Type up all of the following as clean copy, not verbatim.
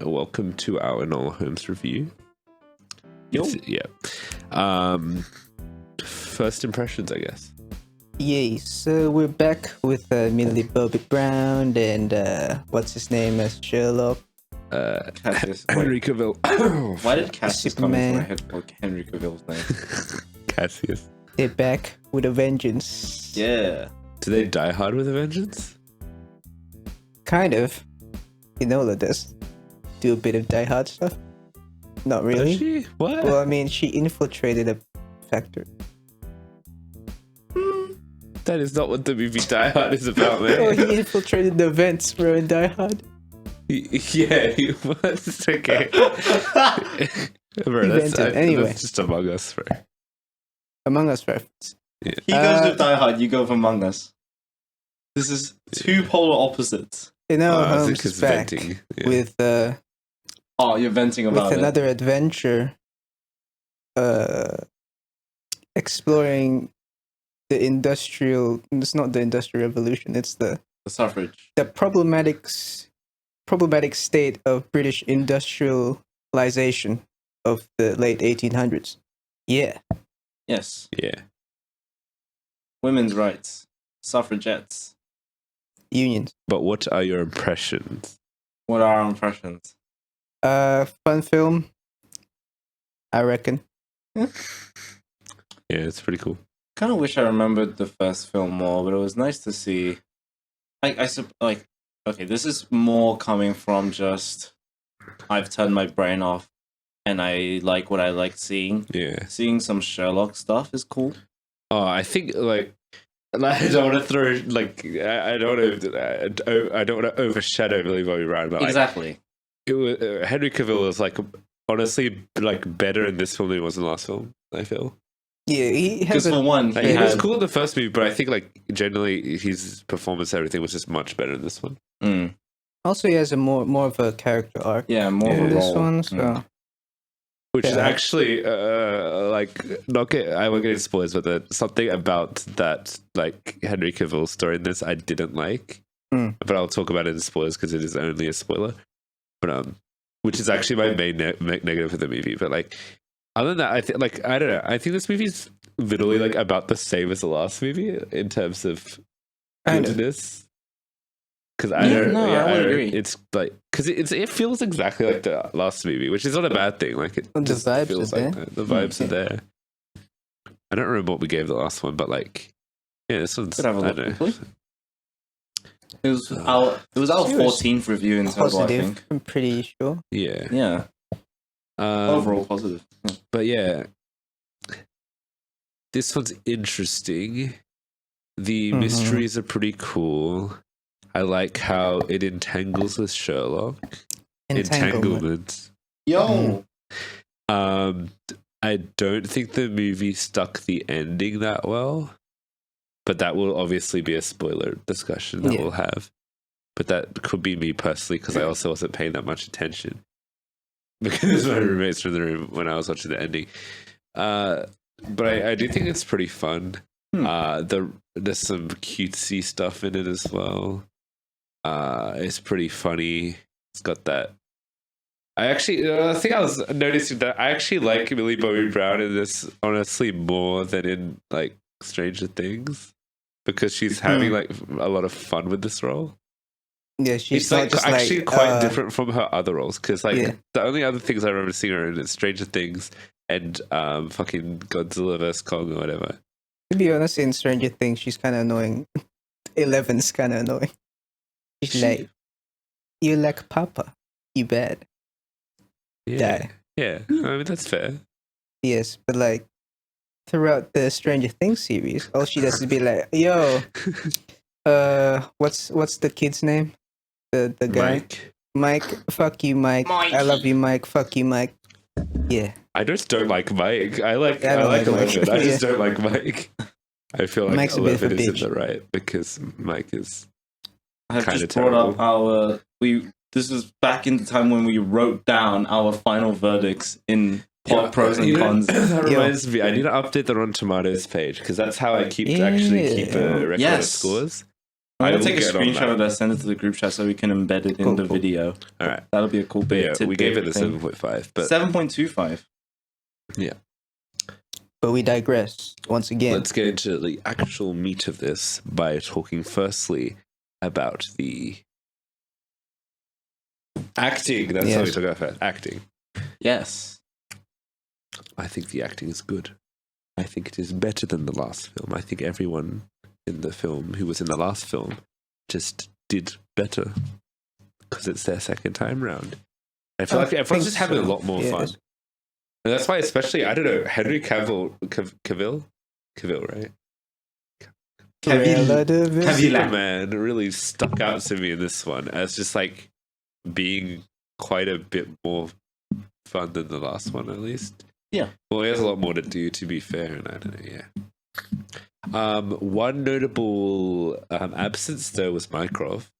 welcome to our Enola Holmes review. Yo. First impressions, I guess. Yay, so we're back with Millie Bobby Brown and what's his name as Sherlock? Cassius. Henry Cavill. Why did Cassius come Superman. into my head for Henry Cavill's name? Cassius. They're back with a vengeance. Yeah. Do they die hard with a vengeance? Kind of. Enola does do a bit of Die Hard stuff. Not really. Does she? What? Well, I mean, she infiltrated a factory. That is not what the movie Die Hard is about, Oh, man. he infiltrated the vents, bro, in Die Hard. Yeah, he was. Okay. Bro, Anyway. that's just Among Us, bro. Among Us reference. Yeah. He goes with Die Hard, you go with Among Us. This is two polar opposites. Enola I think Holmes it's is back venting. Yeah. with Oh, you're venting about it. another adventure, exploring the industrial. It's not the industrial revolution. It's the The suffrage. problematic state of British industrialization of the late 1800s. Yeah, Yes. Yeah. Women's rights. Suffragettes. unions. But what are your impressions? What are our impressions? Fun film, I reckon. Yeah, it's pretty cool. Kind of wish I remembered the first film more, but it was nice to see. Okay, this is more coming from just I've turned my brain off, and I like what I like seeing. Yeah. Seeing some Sherlock stuff is cool. Oh, I think I don't want to throw I don't want to overshadow Millie Bobby Brown, but Exactly. it was Henry Cavill was honestly better in this film than he was in the last film. I feel Yeah, he has Because for one, he was cool in the first movie, but I think generally his performance, everything was just much better in this one. also he has a more of a character arc Yeah, more of in a this role. one. So Which is Yeah. actually I won't get into spoilers, but something about that Henry Cavill story in this I didn't like. But I'll talk about it in spoilers because it is only a spoiler. But which is actually my main negative of the movie. But other than that, I think I don't know. I think this movie's literally about the same as the last movie in terms of Kind of. goodness. Because I would agree. It's because it feels exactly like the last movie, which is not a bad thing. It The just vibes feels are like there. that. The vibes are there. I don't remember what we gave the last one, but yeah, this one's. Could have a I look don't know. quickly. It was our She was 14th review in total, I positive, think. I'm pretty sure. Yeah. Yeah, overall positive. But yeah, this one's interesting. The mysteries are pretty cool. I like how it entangles with Sherlock. Entanglement. Yo! I don't think the movie stuck the ending that well, but that will obviously be a spoiler discussion that we'll have. But that could be me personally because I also wasn't paying that much attention because my roommates were in the room when I was watching the ending. But I do think it's pretty fun. There's some cutesy stuff in it as well. It's pretty funny. It's got that. I think I was noticing that I actually like Millie Bobby Brown in this honestly more than in Stranger Things because she's having a lot of fun with this role. Yeah, she's It's not just actually quite different from her other roles because the only other things I remember seeing her in is Stranger Things and fucking Godzilla vs Kong or whatever. To be honest, in Stranger Things, she's kind of annoying. 11's kind of annoying. She's like, you like Papa, you bad. Yeah, Die. yeah. I mean that's fair. Yes, but throughout the Stranger Things series, all she does is be like, yo, what's the kid's name? The guy? Mike, fuck you, Mike. I love you, Mike. Fuck you, Mike. Yeah. I just don't like Mike. I like Mike. Eleven. I just Yeah. don't like Mike. I feel like Mike's a bit of a 11 isn't bitch. the right because Mike is. I have Kinda just brought up terrible. this was back in the time when we wrote down our final verdicts in pros and cons. That reminds me. I need to update the Rotten Tomatoes page because that's how I actually keep a record of Yes. scores. I'm I gonna will take a get on screenshot that. of that, send it to the group chat so we can embed it in Cool, the cool. video. All right. That'll be a cool But bit. yeah, we gave it a thing. 7.5, but 7.25. But we digress once again. let's get into the actual meat of this by talking firstly about the acting. That's how we Yes. talk about first. Acting. Yes. I think the acting is good. I think it is better than the last film. I think everyone in the film who was in the last film just did better because it's their second time round. I feel like everyone's just having a lot more fun. And that's why, especially, I don't know, Henry Cavill, right? Cavill. Man really stuck out to me in this one as just like being quite a bit more fun than the last one, at least. Yeah. Well, he has a lot more to do, to be fair, and I don't know, yeah. One notable absence, though, was Mycroft.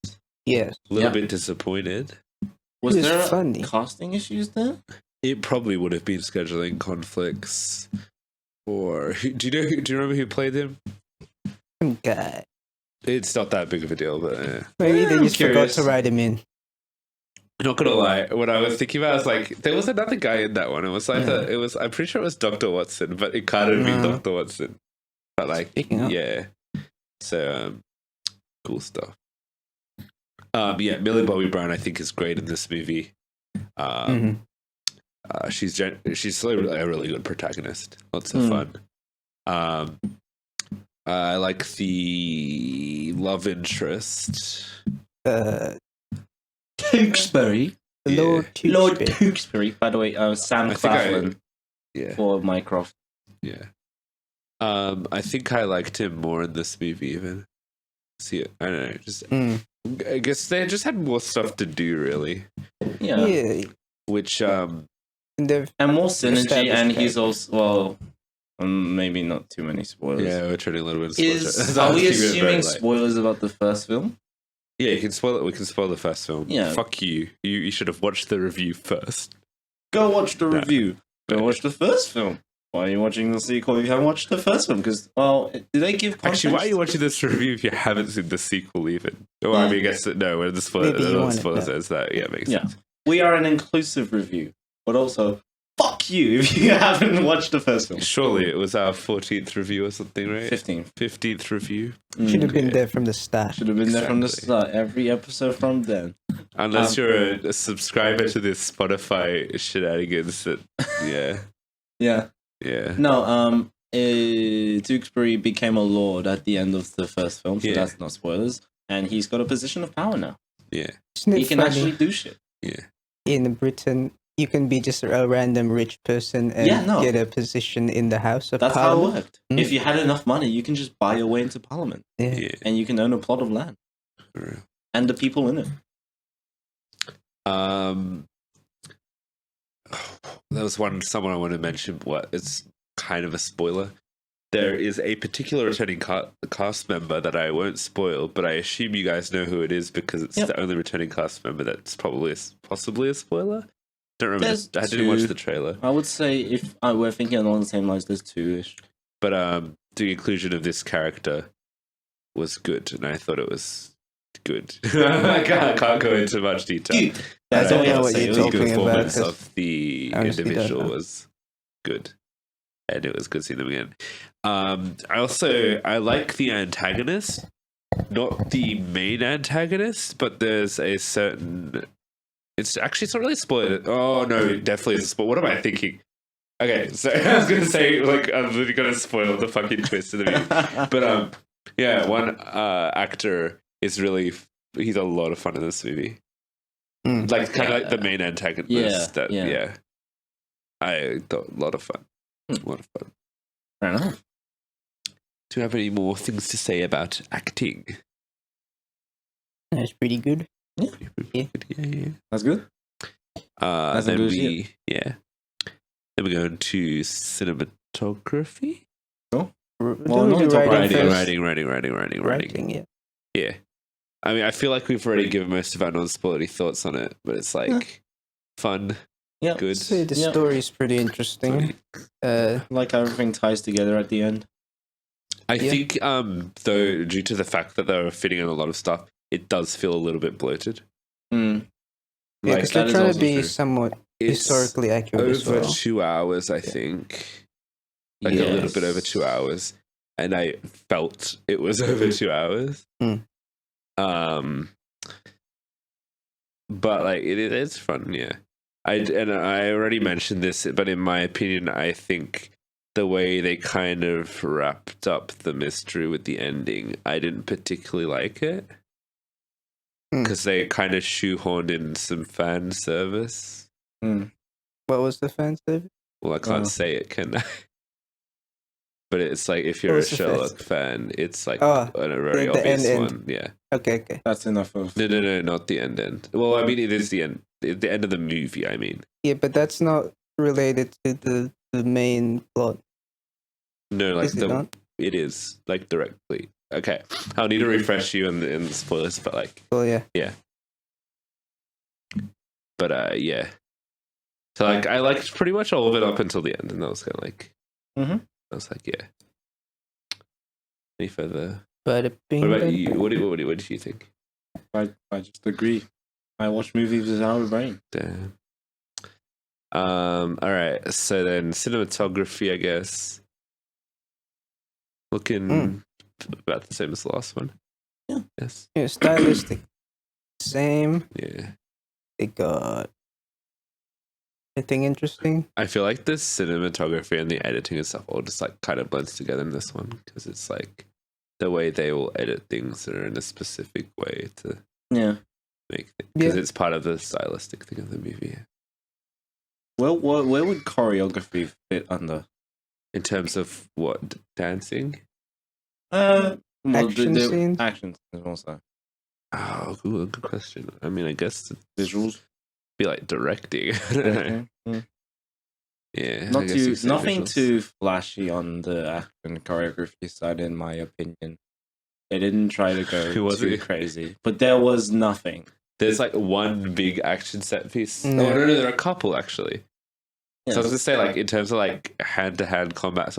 Yes. A little bit disappointed. Was It was there funny. casting issues there? It probably would have been scheduling conflicts. Or do you remember who played him? Some guy. It's not that big of a deal, but Maybe they I'm just curious. forgot to write him in. not gonna lie. What I was thinking about, I was like, there was another guy in that one. It was like I'm pretty sure it was Dr. Watson, but it can't have been Dr. Watson. But like, Speaking of. yeah. So cool stuff. Millie Bobby Brown, I think, is great in this movie. She's a really good protagonist. Lots of fun. I like the love interest. Tewkesbury. Lord Lord Tewkesbury. Tewkesbury. By the way, Sam I think Claflin Yeah, for Mycroft. yeah. I think I liked him more in this movie even. See it? I don't know. Just I guess they just had more stuff to do, really. Yeah. Yeah. Which And they've And more synergy, Established and he's characters. also, maybe not too many spoilers. yeah, we're turning a little bit. Of Are we assuming spoilers about the first film? Yeah, you can spoil it. We can spoil the first film. Yeah. Fuck you. You should have watched the review first. Go watch the Yeah. review. Go watch the first film. Why are you watching the sequel if you haven't watched the first film? Because, well, do they give context? Actually, why are you watching this review if you haven't seen the sequel even? Well, I mean, I guess no. When the spoiler, Maybe you want it, spoiler yeah. says that, yeah, makes Yeah. sense. We are an inclusive review, but also, fuck you if you haven't watched the first film. Surely it was our 14th review or something, right? 15th 15th review. should have been Yeah. there from the start. Should have been there from the Exactly. start. Every episode from then. Unless you're a subscriber to this Spotify shenanigans, that yeah, Yeah. yeah. No, Tewkesbury became a lord at the end of the first film, so Yeah. that's not spoilers. And he's got a position of power now. Yeah, Isn't He it can funny? actually do shit. yeah. In Britain, you can be just a random rich person and Yeah, no. get a position in the House of That's how it Parliament. worked. Mm. If you had enough money, you can just buy your way into Parliament, Yeah. Yeah. and you can own a plot of land For real. and the people in it. There was someone I want to mention. What it's kind of a spoiler. There is a particular returning cast member that I won't spoil, but I assume you guys know who it is because it's the only returning cast member that's probably possibly a spoiler. Don't remember. There's I didn't watch two. the trailer, I would say if we're thinking along the same lines, there's two-ish. but the inclusion of this character was good, and I thought it was good. I can't go into much detail. Dude, I that's don't all know I what would say. you're It was talking good. about. Performance 'cause of the honestly don't individual know. was good, and it was good seeing them again. I like the antagonist, not the main antagonist, but there's a certain. It's not really spoiled. Oh no, it definitely is a spoil. What am I thinking? Okay, so I was gonna say like I'm really gonna spoil the fucking twist of the movie, but one actor is really he's a lot of fun in this movie. Like kind of like the main antagonist. Yeah. I thought a lot of fun. A lot of fun. Fair enough. Do you have any more things to say about acting? That's pretty good. Yeah. That's good. That's Then good Then we go into cinematography. Well, Don't no, do it's all writing writing, first. Writing. Yeah. Yeah. I mean, I feel like we've already given most of our non-spoilery thoughts on it, but it's like fun, Yeah. good. So the Yeah. story is pretty interesting. Like how everything ties together at the end. I Yeah. think, though, due to the fact that they were fitting in a lot of stuff, it does feel a little bit bloated. Mm. Yeah, Like, because that they're is trying to also be true. somewhat It's historically accurate as over well. 2 hours, I think. Like a little bit over 2 hours. And I felt it was over 2 hours. Mm. But like it's fun, yeah. I already mentioned this, but in my opinion, I think the way they kind of wrapped up the mystery with the ending, I didn't particularly like it because they kind of shoehorned in some fan service. Mm. What was the fan service? Well, I can't say it, can I? But it's like if What you're a was the Sherlock fan, it's like Oh, a very the obvious end. one. Yeah. Okay. That's enough of. No, not the end. Well, I mean, it is the end. The end of the movie, I mean. Yeah, but that's not related to the main plot. No, like Is it not? it is like directly. Okay, I'll need to refresh you in the spoilers, but like, Well, yeah. but yeah. So like, I liked pretty much all of it up until the end, and that was kind of like, I was like, yeah. Any further? But What about you? What did you think? I just agree. I watch movies without a brain. Damn. All right. So then, cinematography, I guess, looking about the same as the last one. Yeah. Yes. Yeah, stylistic. Same. Yeah. They got anything interesting? I feel like the cinematography and the editing and stuff all just like kind of blends together in this one because it's like the way they will edit things are in a specific way to make it because it's part of the stylistic thing of the movie. Well, where would choreography fit under? In terms of what, dancing? Action scenes? Action scenes also. Oh, good question. I mean, I guess Visuals. be like directing. I don't know. Mm-hmm. Yeah, Not I guess too, you say nothing visuals. too flashy on the action choreography side, in my opinion. They didn't try to go too crazy, but there was nothing. There's like one big action set piece. No. Oh no, there are a couple actually. Yeah. So I was gonna say, like, in terms of like hand-to-hand combat,